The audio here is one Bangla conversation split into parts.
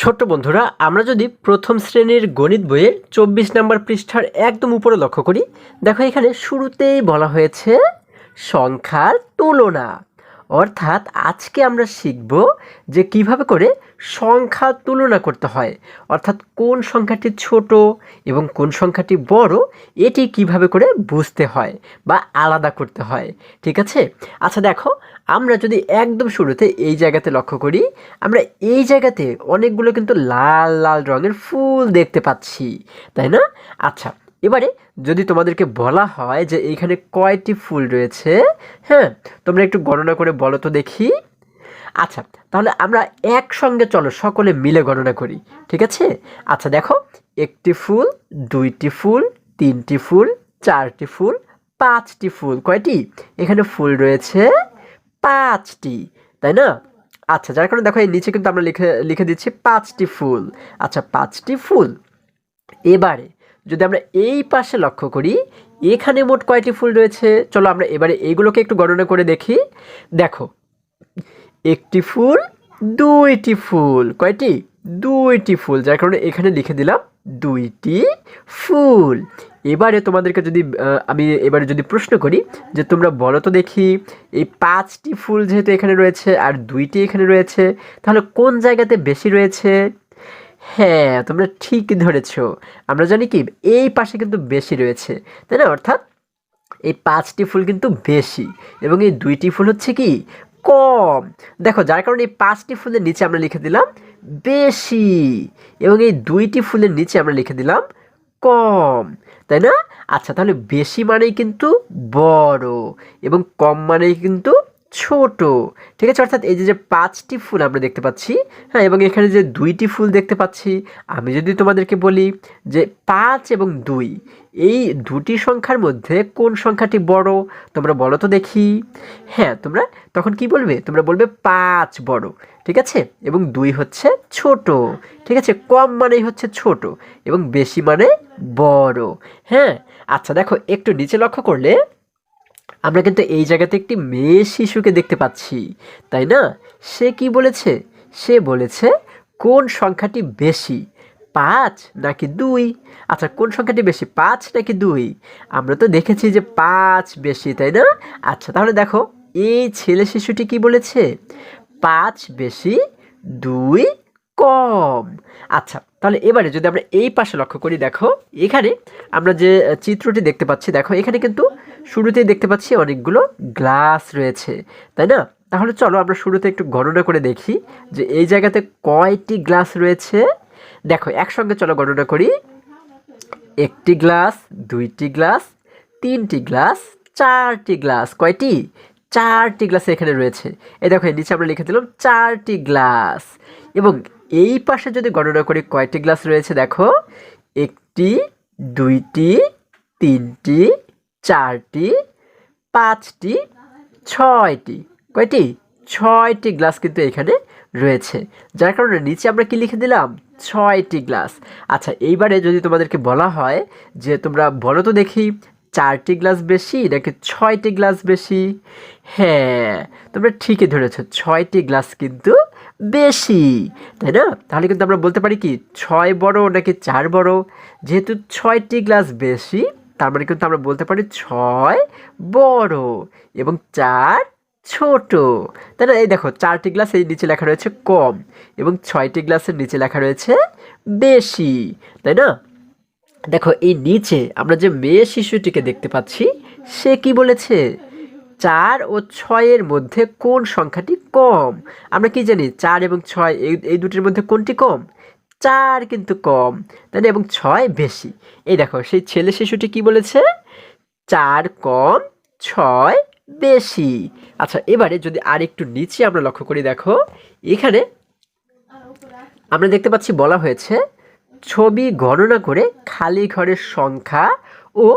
ছোট্ট বন্ধুরা, আমরা যদি প্রথম শ্রেণীর গণিত বইয়ের ২৪ নম্বর পৃষ্ঠার একদম উপরে লক্ষ্য করি, দেখো এখানে শুরুতেই বলা হয়েছে সংখ্যার তুলনা। অর্থাৎ আজকে আমরা শিখব যে কিভাবে করে সংখ্যার তুলনা করতে হয়, অর্থাৎ কোন সংখ্যাটি ছোট এবং কোন সংখ্যাটি বড় এটি কিভাবে করে বুঝতে হয় বা আলাদা করতে হয়। ঠিক আছে? আচ্ছা দেখো, আমরা যদি একদম শুরুতে এই জায়গাতে লক্ষ্য করি, আমরা এই জায়গাতে অনেকগুলো কিন্তু লাল লাল রঙের ফুল দেখতে পাচ্ছি, তাই না? আচ্ছা, এবারে যদি তোমাদেরকে বলা হয় যে এইখানে কয়টি ফুল রয়েছে, হ্যাঁ, তোমরা একটু গণনা করে বলো তো দেখি। আচ্ছা, তাহলে আমরা একসঙ্গে চলো সকলে মিলে গণনা করি। ঠিক আছে? আচ্ছা দেখো, একটি ফুল, দুইটি ফুল, তিনটি ফুল, চারটি ফুল, পাঁচটি ফুল। কয়টি? এখানে ফুল রয়েছে পাঁচটি, তাই না? আচ্ছা, যার কারণে দেখো এই নিচে কিন্তু আমরা লিখে লিখে দিচ্ছি পাঁচটি ফুল। আচ্ছা, পাঁচটি ফুল। এবারে যদি আমরা এই পাশে লক্ষ্য করি, এখানে মোট কয়টি ফুল রয়েছে? চলো আমরা এবারে এইগুলোকে একটু গণনা করে দেখি। দেখো, একটি ফুল, দুইটি ফুল। কয়টি? দুইটি ফুল, যার কারণে এখানে লিখে দিলাম দুইটি ফুল। এবারে তোমাদেরকে যদি আমি এবারে যদি প্রশ্ন করি যে তোমরা বলো তো দেখি, এই পাঁচটি ফুল যেহেতু এখানে রয়েছে আর দুইটি এখানে রয়েছে, তাহলে কোন জায়গাতে বেশি রয়েছে? হ্যাঁ, তোমরা ঠিক ধরেছ। আমরা জানি কি এই পাশে কিন্তু বেশি রয়েছে, তাই না? অর্থাৎ এই পাঁচটি ফুল কিন্তু বেশি এবং এই দুইটি ফুল হচ্ছে কি কম। দেখো, যার কারণে এই পাঁচটি ফুলের নিচে আমরা লিখে দিলাম বেশি এবং এই দুইটি ফুলের নিচে আমরা লিখে দিলাম কম, তাই না? আচ্ছা, তাহলে বেশি মানেই কিন্তু বড় এবং কম মানেই কিন্তু ছোট। ঠিক আছে? অর্থাৎ এই যে যে পাঁচটি ফুল আমরা দেখতে পাচ্ছি, হ্যাঁ, এবং এখানে যে দুইটি ফুল দেখতে পাচ্ছি, আমি যদি তোমাদেরকে বলি যে পাঁচ এবং দুই, এই দুটি সংখ্যার মধ্যে কোন সংখ্যাটি বড়, তোমরা বলো তো দেখি। হ্যাঁ, তোমরা তখন কি বলবে? তোমরা বলবে পাঁচ বড়। ঠিক আছে? এবং দুই হচ্ছে ছোট। ঠিক আছে? কম মানেই হচ্ছে ছোট এবং বেশি মানে বড়। হ্যাঁ, আচ্ছা দেখো, একটু নিচে লক্ষ্য করলে আমরা কিন্তু এই জায়গাতে একটি মেয়ে শিশুকে দেখতে পাচ্ছি, তাই না? সে কি বলেছে? সে বলেছে কোন সংখ্যাটি বেশি, পাঁচ নাকি দুই? আচ্ছা, কোন সংখ্যাটি বেশি, পাঁচ নাকি দুই? আমরা তো দেখেছি যে পাঁচ বেশি, তাই না? আচ্ছা, তাহলে দেখো এই ছেলে শিশুটি কি বলেছে? পাঁচ বেশি, দুই কম। আচ্ছা, তাহলে এবারে যদি আমরা এই পাশে লক্ষ্য করি, দেখো এখানে আমরা যে চিত্রটি দেখতে পাচ্ছি, দেখো এখানে কিন্তু শুরুতেই দেখতে পাচ্ছি অনেকগুলো গ্লাস রয়েছে, তাই না? তাহলে চলো আমরা শুরুতে একটু গণনা করে দেখি যে এই জায়গাতে কয়টি গ্লাস রয়েছে। দেখো একসঙ্গে চলো গণনা করি। একটি গ্লাস, দুইটি গ্লাস, তিনটি গ্লাস, চারটি গ্লাস। কয়টি? চারটি গ্লাস এখানে রয়েছে। এই দেখো এর নিচে আমরা লিখে দিলাম চারটি গ্লাস। এবং এই পাশে যদি গণনা করি কয়টি গ্লাস রয়েছে, দেখো একটি, দুইটি, তিনটি, চারটি, পাঁচটি, ছয়টি। কয়টি? ছয়টি গ্লাস কিন্তু এখানে রয়েছে, যার কারণে নিচে আমরা কি লিখে দিলাম? ছয়টি গ্লাস। আচ্ছা, এইবারে যদি তোমাদেরকে বলা হয় যে তোমরা বলো তো দেখি, চারটি গ্লাস বেশি নাকি ছয়টি গ্লাস বেশি? হ্যাঁ, তোমরা ঠিকই ধরেছো, ছয়টি গ্লাস কিন্তু বেশি, তাই না? তাহলে কিন্তু আমরা বলতে পারি কি ছয় বড় নাকি চার বড়? যেহেতু ছয়টি গ্লাস বেশি, তার মানে কিন্তু আমরা বলতে পারি ছয় বড় এবং চার ছোট, তাই না? এই দেখো চারটি গ্লাস এই নিচে লেখা রয়েছে কম এবং ছয়টি গ্লাসের নিচে লেখা রয়েছে বেশি, তাই না? দেখো এই নিচে আমরা যে মেয়ে শিশুটিকে দেখতে পাচ্ছি, সে কি বলেছে? চার ও ছয়ের মধ্যে কোন সংখ্যাটি কম? আমরা কি জানি চার এবং ছয় এই দুটির মধ্যে কোনটি কম? চার কিন্তু কম, তাই না? এবং ছয় বেশি। এই দেখো সেই ছেলে শিশুটি কি বলেছে? চার কম, ছয় বেশি। আচ্ছা, এবারে যদি আর একটু নিচে আমরা লক্ষ্য করি, দেখো এখানে আমরা দেখতে পাচ্ছি বলা হয়েছে ছবি গণনা করে খালি ঘরের সংখ্যা ও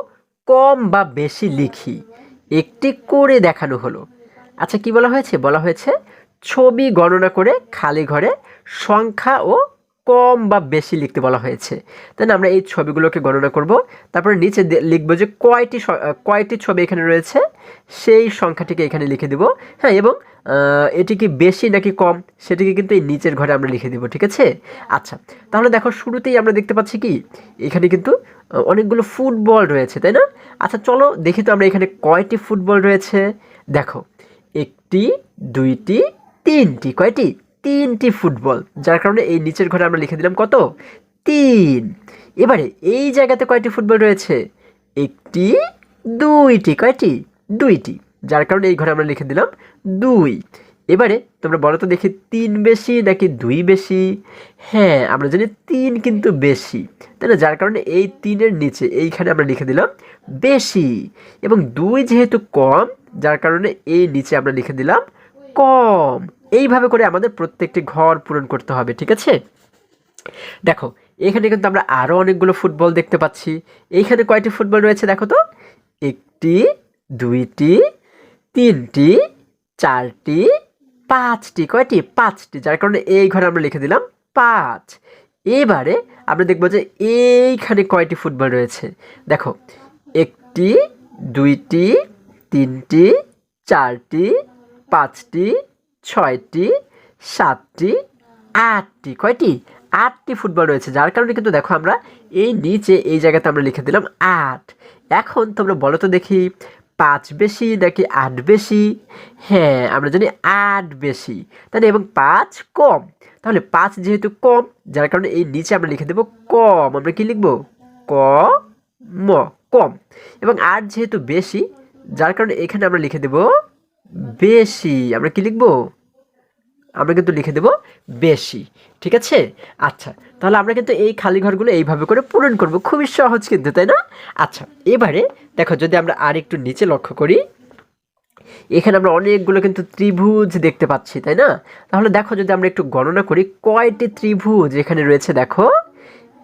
কম বা বেশি লিখি, একটি করে দেখানো হলো। আচ্ছা, কি বলা হয়েছে? বলা হয়েছে ছবি গণনা করে খালি ঘরে সংখ্যা ও কম বা বেশি লিখতে বলা হয়েছে, তাই না? আমরা এই ছবিগুলোকে গণনা করব, তারপরে নিচে লিখবো যে কয়টি ছবি এখানে রয়েছে, সেই সংখ্যাটিকে এখানে লিখে দিব। হ্যাঁ, এবং এটি কি বেশি নাকি কম সেটিকে কিন্তু এই নিচের ঘরে আমরা লিখে দেবো, ঠিক আছে। আচ্ছা, তাহলে দেখো শুরুতেই আমরা দেখতে পাচ্ছি কি এখানে কিন্তু অনেকগুলো ফুটবল রয়েছে, তাই না। আচ্ছা চলো দেখি তো আমরা এখানে কয়টি ফুটবল রয়েছে। দেখো, একটি, দুইটি, তিনটি। কয়টি? তিনটি ফুটবল, যার কারণে এই নিচের ঘরে আমরা লিখে দিলাম কত? 3। এবারে এই জায়গাতে কয়টি ফুটবল রয়েছে? একটি, দুইটি। কয়টি? দুইটি, যার কারণে এই ঘরে আমরা লিখে দিলাম 2। এবারে তোমরা বলো তো দেখি 3 বেশি নাকি 2 বেশি? হ্যাঁ, আমরা জানি 3 কিন্তু বেশি, তাই না, যার কারণে এই 3-এর নিচে এইখানে আমরা লিখে দিলাম বেশি। এবং 2 যেহেতু কম, যার কারণে এই নিচে আমরা লিখে দিলাম কম। এইভাবে করে আমাদের প্রত্যেকটি ঘর পূরণ করতে হবে, ঠিক আছে। দেখো এখানে কিন্তু আমরা আরও অনেকগুলো ফুটবল দেখতে পাচ্ছি। এইখানে কয়টি ফুটবল রয়েছে দেখো তো? একটি, দুইটি, তিনটি, চারটি, পাঁচটি। কয়টি? পাঁচটি, যার কারণে এই ঘরে আমরা লিখে দিলাম 5। এবারে আমরা দেখব যে এইখানে কয়টি ফুটবল রয়েছে। দেখো, একটি, দুইটি, তিনটি, চারটি, পাঁচটি, ছয়টি, সাতটি, আটটি। কয়টি? 8টি ফুটবল রয়েছে, যার কারণে কিন্তু দেখো আমরা এই নিচে এই জায়গাতে আমরা লিখে দিলাম 8। এখন তোমরা বলো তো দেখি 5 বেশি নাকি 8 বেশি? হ্যাঁ, আমরা জানি 8 বেশি, তাই না, এবং 5 কম। তাহলে 5 যেহেতু কম, যার কারণে এই নিচে আমরা লিখে দেব কম। আমরা কি লিখব? ক ম, কম। এবং 8 যেহেতু বেশি, যার কারণে এখানে আমরা লিখে দেব বেশি। আমরা কি লিখব? আমরা কিন্তু লিখে দেব বেশি, ঠিক আছে। আচ্ছা, তাহলে আমরা কিন্তু এই খালি ঘরগুলো এইভাবে করে পূরণ করব, খুবই সহজ কিন্তু, তাই না। আচ্ছা, এবারে দেখো যদি আমরা আর একটু নিচে লক্ষ্য করি, এখানে আমরা অনেকগুলো কিন্তু ত্রিভুজ দেখতে পাচ্ছি, তাই না। তাহলে দেখো যদি আমরা একটু গণনা করি কয়টি ত্রিভুজ এখানে রয়েছে। দেখো,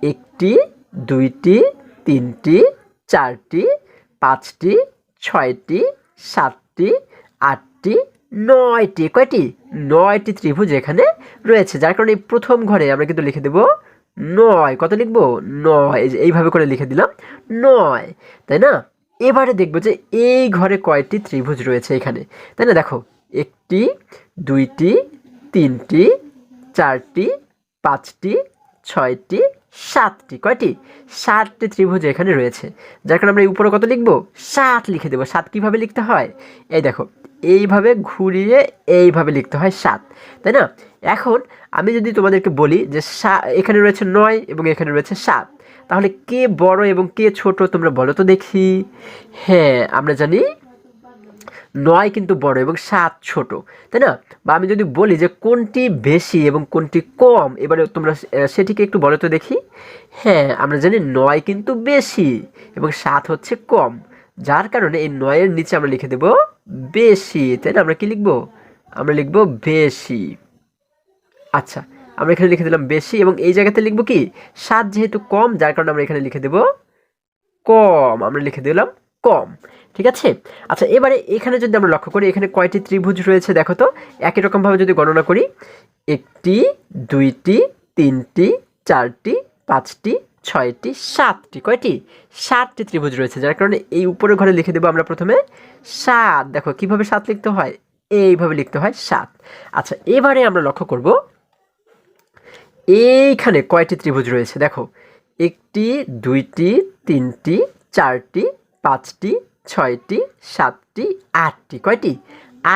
একটি, দুইটি, তিনটি, চারটি, পাঁচটি, ছয়টি, সাতটি, আটটি, 9টি। কয়টি? 9টি ত্রিভুজ এখানে রয়েছে, যার কারণে এই প্রথম ঘরে আমরা কিন্তু লিখে দেব 9। কত লিখবো? 9। এইভাবে করে লিখে দিলাম 9, তাই না। এবারে দেখবো যে এই ঘরে কয়টি ত্রিভুজ রয়েছে এখানে, তাই না। দেখো, একটি, দুইটি, তিনটি, চারটি, পাঁচটি, ছয়টি, সাতটি। কয়টি? 7টি ত্রিভুজ এখানে রয়েছে, যার কারণে আমরা এই উপরে কত লিখবো? 7 লিখে দেবো। 7 কীভাবে লিখতে হয়? এই দেখো, এইভাবে ঘুরিয়ে এইভাবে লিখতে হয় 7, তাই না। এখন আমি যদি তোমাদেরকে বলি যে এখানে রয়েছে 9 এবং এখানে রয়েছে 7, তাহলে কে বড় এবং কে ছোট তোমরা বলো তো দেখি। হ্যাঁ, আমরা জানি 9 কিন্তু বড় এবং 7 ছোট, তাই না। বা আমি যদি বলি যে কোনটি বেশি এবং কোনটি কম, এবারে তোমরা সেটিকে একটু বলো তো দেখি। হ্যাঁ, আমরা জানি 9 কিন্তু বেশি এবং 7 হচ্ছে কম, যার কারণে এই 9-এর নিচে আমরা লিখে দেব বেশি, তাই না। আমরা কি লিখব? আমরা লিখব বেশি। আচ্ছা, আমরা এখানে লিখে দিলাম বেশি এবং এই জায়গাতে লিখব কি 7 যেহেতু কম, যার কারণে আমরা এখানে লিখে দেব কম। আমরা লিখে দিলাম কম, ঠিক আছে। আচ্ছা, এবারে এখানে যদি আমরা লক্ষ্য করি এখানে কয়টি ত্রিভুজ রয়েছে দেখো তো। একই রকমভাবে যদি গণনা করি, একটি, দুইটি, তিনটি, চারটি, পাঁচটি, ছয়টি, সাতটি। কয়টি? 7টি ত্রিভুজ রয়েছে, যার কারণে এই উপরের ঘরে লিখে দেবো আমরা প্রথমে 7। দেখো কিভাবে 7 লিখতে হয়, এইভাবে লিখতে হয় 7। আচ্ছা, এবারে আমরা লক্ষ্য করব এইখানে কয়টি ত্রিভুজ রয়েছে। দেখো, একটি, দুইটি, তিনটি, চারটি, পাঁচটি, ছয়টি, সাতটি, আটটি। কয়টি?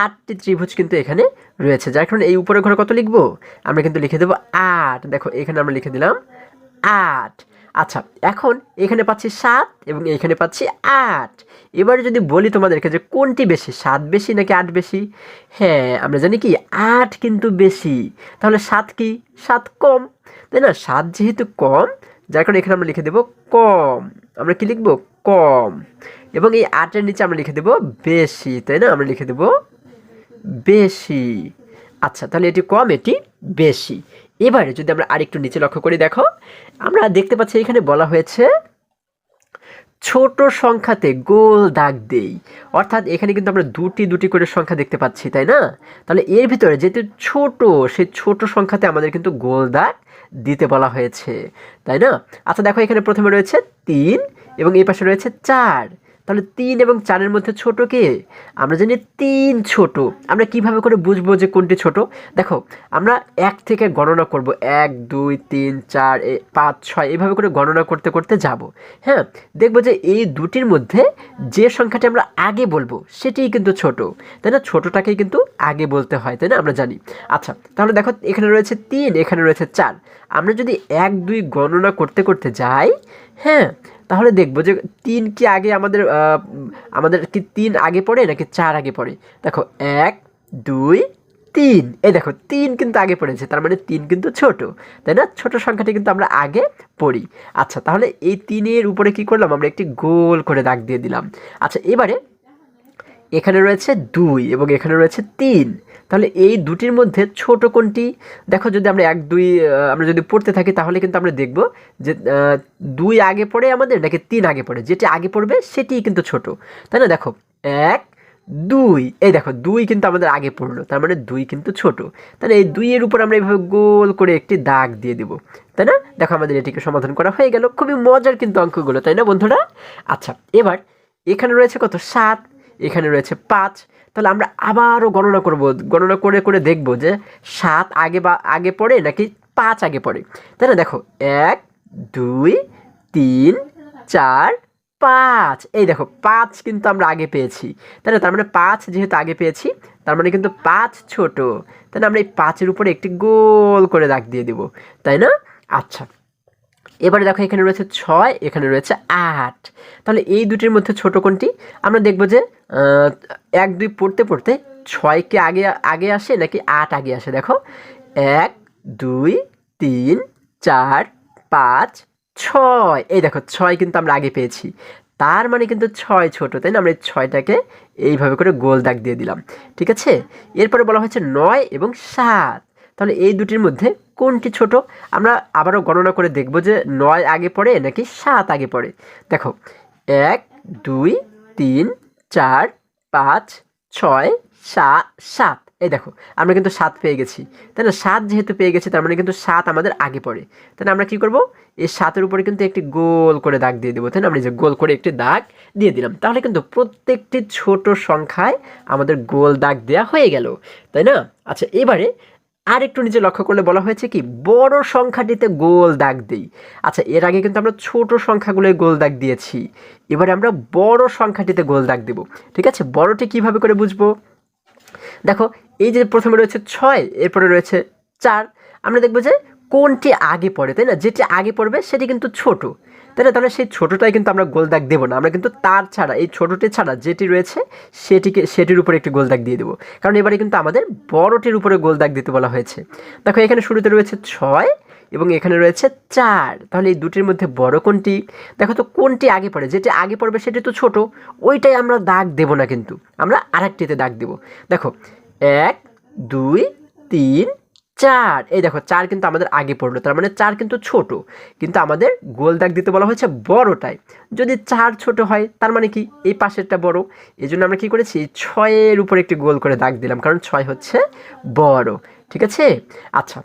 8টি ত্রিভুজ কিন্তু এখানে রয়েছে, যার কারণে এই উপরের ঘরে কত লিখবো? আমরা কিন্তু লিখে দেবো 8। দেখো এখানে আমরা লিখে দিলাম 8। আচ্ছা, এখন এখানে পাচ্ছি 7 এবং এখানে পাচ্ছি 8। এবারে যদি বলি তোমাদেরকে যে কোনটি বেশি, 7 বেশি নাকি 8 বেশি? হ্যাঁ, আমরা জানি কি 8 কিন্তু বেশি, তাহলে 7 কি? 7 কম, তাই না। 7 যেহেতু কম, যার কারণে এখানে আমরা লিখে দেব কম। আমরা কি লিখব? কম। এবং এই 8-এর নিচে আমরা লিখে দেব বেশি, তাই না। আমরা লিখে দেব বেশি। আচ্ছা, তাহলে এটি কম, এটি বেশি। এবারে যদি আমরা আরেকটু নিচে লক্ষ্য করি, দেখো আমরা দেখতে পাচ্ছি এখানে বলা হয়েছে ছোট সংখ্যাতে গোল দাগ দেই। অর্থাৎ এখানে কিন্তু আমরা দুটি দুটি করে সংখ্যা দেখতে পাচ্ছি, তাই না। তাহলে এর ভিতরে যেহেতু ছোট, সেই ছোট সংখ্যাতে আমাদের কিন্তু গোল দাগ দিতে বলা হয়েছে, তাই না। আচ্ছা দেখো, এখানে প্রথমে রয়েছে 3 এবং এই পাশে রয়েছে 4। তাহলে তাহলে 3 এবং 4-এর মধ্যে ছোট কে? আমরা জানি 3 ছোট। আমরা কিভাবে করে বুঝবো যে কোনটি ছোট? দেখো আমরা 1 থেকে গণনা করব, 1 2 3 4 5 6 এইভাবে করে গণনা করতে করতে যাব। হ্যাঁ, দেখব যে এই দুটির মধ্যে যে সংখ্যাটি আমরা আগে বলবো সেটিই কিন্তু ছোট, তাই না? ছোটটাকেই কিন্তু আগে বলতে হয়, তাই না? আমরা জানি। আচ্ছা, তাহলে দেখো এখানে রয়েছে 3, এখানে রয়েছে 4। আমরা যদি 1 2 গণনা করতে করতে যাই, হ্যাঁ, তাহলে দেখব যে 3 কি আগে আমাদের কি 3 আগে পড়ে নাকি 4 আগে পড়ে? দেখো 1 2 3, এই দেখো 3 কিন্তু আগে পড়েছে, তার মানে 3 কিন্তু ছোট, তাই না? ছোট সংখ্যাটি কিন্তু আমরা আগে পড়ি। আচ্ছা, তাহলে এই 3-এর উপরে কি করলাম? আমরা একটি গোল করে দাগ দিয়ে দিলাম। আচ্ছা, এবারে এখানে রয়েছে 2 এবং এখানে রয়েছে 3। তাহলে এই দুটির মধ্যে ছোট কোনটি? দেখো যদি আমরা 1 2 আমরা যদি পড়তে থাকি তাহলে কিন্তু আমরা দেখব যে 2 আগে পড়ে আমাদের নাকি 3 আগে পড়ে। যেটি আগে পড়বে সেটিই কিন্তু ছোট, তাই না? দেখো 1 2, এই দেখো 2 কিন্তু আমাদের আগে পড়লো, তার মানে 2 কিন্তু ছোট। তাহলে এই 2 এর উপর আমরা এইভাবে গোল করে একটি দাগ দিয়ে দেব, তাই না? দেখো আমাদের এটিকে সমাধান করা হয়ে গেল। খুবই মজার কিন্তু অঙ্কগুলো, তাই না বন্ধুরা? আচ্ছা, এবার এখানে রয়েছে কত? 7, এখানে রয়েছে 5। তাহলে আমরা আবারও গণনা করব, গণনা করে করে দেখব যে 7 আগে পড়ে নাকি 5 আগে পড়ে, তাই না? দেখো 1 2 3 4 5, এই দেখো 5 কিন্তু আমরা আগে পেয়েছি, তাই না? তার মানে 5 যেহেতু আগে পেয়েছি, তার মানে কিন্তু 5 ছোট, তাই না? আমরা এই 5-এর উপরে একটি গোল করে দাগ দিয়ে দিব, তাই না? আচ্ছা, এবারে দেখো এখানে রয়েছে 6, এখানে রয়েছে 8। তাহলে এই দুটির মধ্যে ছোট কোনটি? আমরা দেখব যে 1 2 পড়তে পড়তে 6 কি আগে আগে আসে নাকি 8 আগে আসে? দেখো 1 2 3 4 5 6, এই দেখো 6 কিন্তু আমরা আগে পেয়েছি, তার মানে কিন্তু 6 ছোট, তাই না? আমরা এই 6টাকে এইভাবে করে গোল দাগ দিয়ে দিলাম, ঠিক আছে? এরপরে বলা হয়েছে 9 এবং 7। তাহলে এই দুটির মধ্যে কোনটি ছোট? আমরা আবারও গণনা করে দেখব যে 9 আগে পড়ে নাকি 7 আগে পড়ে। দেখো 1 2 3 4 5 6 7, এই দেখো আমরা কিন্তু 7 পেয়ে গেছি, তাই না? 7 যেহেতু পেয়ে গেছি তার মানে কিন্তু 7 আমাদের আগে পড়ে। তাহলে আমরা কি করব? এই 7-এর উপরে কিন্তু একটি গোল করে দাগ দিয়ে দেবো, তাই না? আমরা যে গোল করে একটি দাগ দিয়ে দিলাম, তাহলে কিন্তু প্রত্যেকটি ছোট সংখ্যায় আমাদের গোল দাগ দেওয়া হয়ে গেল, তাই না? আচ্ছা, এবারে আর একটু নিচে লক্ষ্য করলে বলা হয়েছে কি বড় সংখ্যাটিতে গোল দাগ দিই। আচ্ছা, এর আগে কিন্তু আমরা ছোট সংখ্যাগুলোয় গোল দাগ দিয়েছি, এবারে আমরা বড় সংখ্যাটিতে গোল দাগ দেব, ঠিক আছে? বড়টি কিভাবে করে বুঝবো? দেখো এই যে প্রথমে রয়েছে 6, এরপরে রয়েছে 4, আমরা দেখবো যে কোনটি আগে পড়ে, তাই না? যেটি আগে পড়বে সেটি কিন্তু ছোট, তাই না? তাহলে সেই ছোটটাই কিন্তু আমরা গোল দাগ দেবো না, আমরা কিন্তু তার ছাড়া, এই ছোটটি ছাড়া যেটি রয়েছে সেটির উপরে একটি গোল দাগ দিয়ে দেবো, কারণ এবারে কিন্তু আমাদের বড়টির উপরে গোল দাগ দিতে বলা হয়েছে। দেখো এখানে শুরুতে রয়েছে 6 এবং এখানে রয়েছে 4, তাহলে এই দুটির মধ্যে বড় কোনটি? দেখো তো কোনটি আগে পড়ে, যেটি আগে পড়বে সেটি তো ছোট, ওইটাই আমরা দাগ দেবো না, কিন্তু আমরা আরেকটিতে দাগ দেবো। দেখো 1 2 3 4, এই দেখো 4 কিন্তু আমাদের আগে পড়লো, তার মানে 4 কিন্তু ছোট, কিন্তু আমাদের গোল দাগ দিতে বলা হয়েছে বড়টাই। যদি 4 ছোট হয় তার মানে কি এই পাশেরটা বড়, এই জন্য আমরা কি করেছি 6-এর উপর একটি গোল করে দাগ দিলাম, কারণ 6 হচ্ছে বড়, ঠিক আছে? আচ্ছা,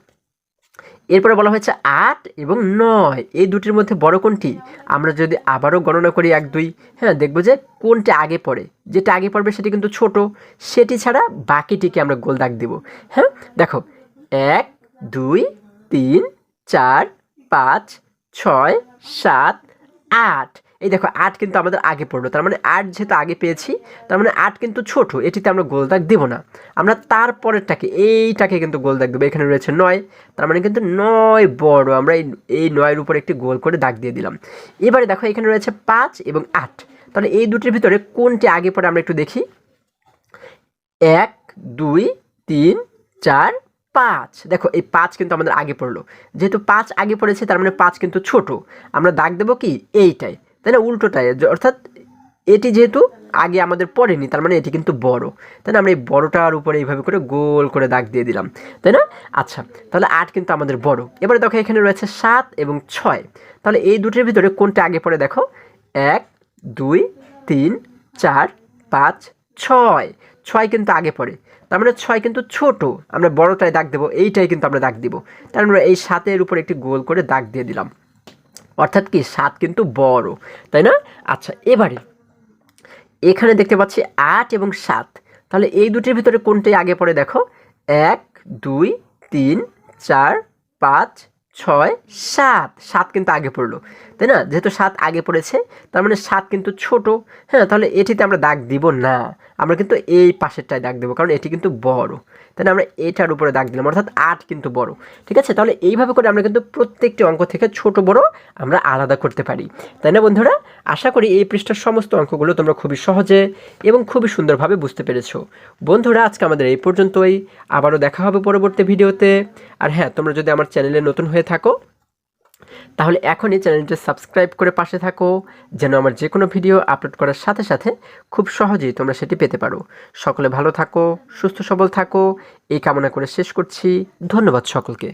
এরপরে বলা হয়েছে 8 এবং 9, এই দুটির মধ্যে বড় কোনটি? আমরা যদি আবারও গণনা করি 1 2, হ্যাঁ, দেখবো যে কোনটা আগে পড়ে, যেটা আগে পড়বে সেটি কিন্তু ছোট, সেটি ছাড়া বাকিটিকে আমরা গোল দাগ দেব। হ্যাঁ, দেখো 1 2 3 4 5 6 7 8, এই দেখো 8 কিন্তু আমাদের আগে পড়লো, তার মানে 8 যেহেতু আগে পেয়েছি তার মানে 8 কিন্তু ছোট, এটিতে আমরা গোল দাগ দেবো না, আমরা তারপরেরটাকে এইটাকে কিন্তু গোল দাগ দেবো। এখানে রয়েছে 9, তার মানে কিন্তু 9 বড়, আমরা এই 9-এর উপর একটি গোল করে দাগ দিয়ে দিলাম। এবারে দেখো এখানে রয়েছে 5 এবং 8, তাহলে এই দুটির ভিতরে কোনটি আগে পড়ে আমরা একটু দেখি। 1 2 3 4 5, দেখো এই 5 কিন্তু আমাদের আগে পড়লো, যেহেতু 5 আগে পড়েছে তার মানে 5 কিন্তু ছোট, আমরা দাগ দেবো কি এইটাই, তাই না? উল্টোটাই, অর্থাৎ এটি যেহেতু আগে আমাদের পড়েনি তার মানে এটি কিন্তু বড়, তাই না? আমরা এই বড়টার উপরে এইভাবে করে গোল করে দাগ দিয়ে দিলাম, তাই না? আচ্ছা, তাহলে 8 কিন্তু আমাদের বড়। এবারে দেখো এখানে রয়েছে 7 এবং 6, তাহলে এই দুটির ভিতরে কোনটা আগে পড়ে? দেখো 1 2 3 4 5 6, 6 কিন্তু আগে পড়ে, তার মানে 6 কিন্তু ছোট, আমরা বড়টায় দাগ দেবো, এইটাই কিন্তু আমরা দাগ দিব, তার মানে এই 7-এর উপর একটি গোল করে দাগ দিয়ে দিলাম, অর্থাৎ কি 7 কিন্তু বড়, তাই না? আচ্ছা, এবারে এখানে দেখতে পাচ্ছি 8 এবং 7। তাহলে এই দুটির ভিতরে কোনটি আগে পড়ে দেখো। 1 2 3 4 5 6 7। 7 কিন্তু আগে পড়লো, তাই না? যেহেতু 7 আগে পড়েছে, তার মানে 7 কিন্তু ছোট। হ্যাঁ, তাহলে এটিতে আমরা দাগ দিব না, আমরা কিন্তু এই পাশেরটায় দাগ দেবো, কারণ এটি কিন্তু বড়। তাই না? আমরা এটার উপরে দাগ দিলাম, অর্থাৎ 8 কিন্তু বড়। ঠিক আছে, তাহলে এইভাবে করে আমরা কিন্তু প্রত্যেকটি অঙ্ক থেকে ছোট বড় আমরা আলাদা করতে পারি। তাই না বন্ধুরা? আশা করি এই পৃষ্ঠার সমস্ত অঙ্কগুলো তোমরা খুবই সহজে এবং খুবই সুন্দরভাবে বুঝতে পেরেছো। বন্ধুরা, আজকে আমাদের এই পর্যন্তই। আবারও দেখা হবে পরবর্তী ভিডিওতে। আর হ্যাঁ, তোমরা যদি আমার চ্যানেলে নতুন হয়ে থাকো, তাহলে এখনই চ্যানেলটি সাবস্ক্রাইব করে পাশে থাকো, যেন আমার যে কোনো ভিডিও আপলোড করার সাথে সাথে খুব সহজেই তোমরা সেটি পেতে পারো। সকলে ভালো থাকো, সুস্থ সবল থাকো, এই কামনা করে শেষ করছি। ধন্যবাদ সকলকে।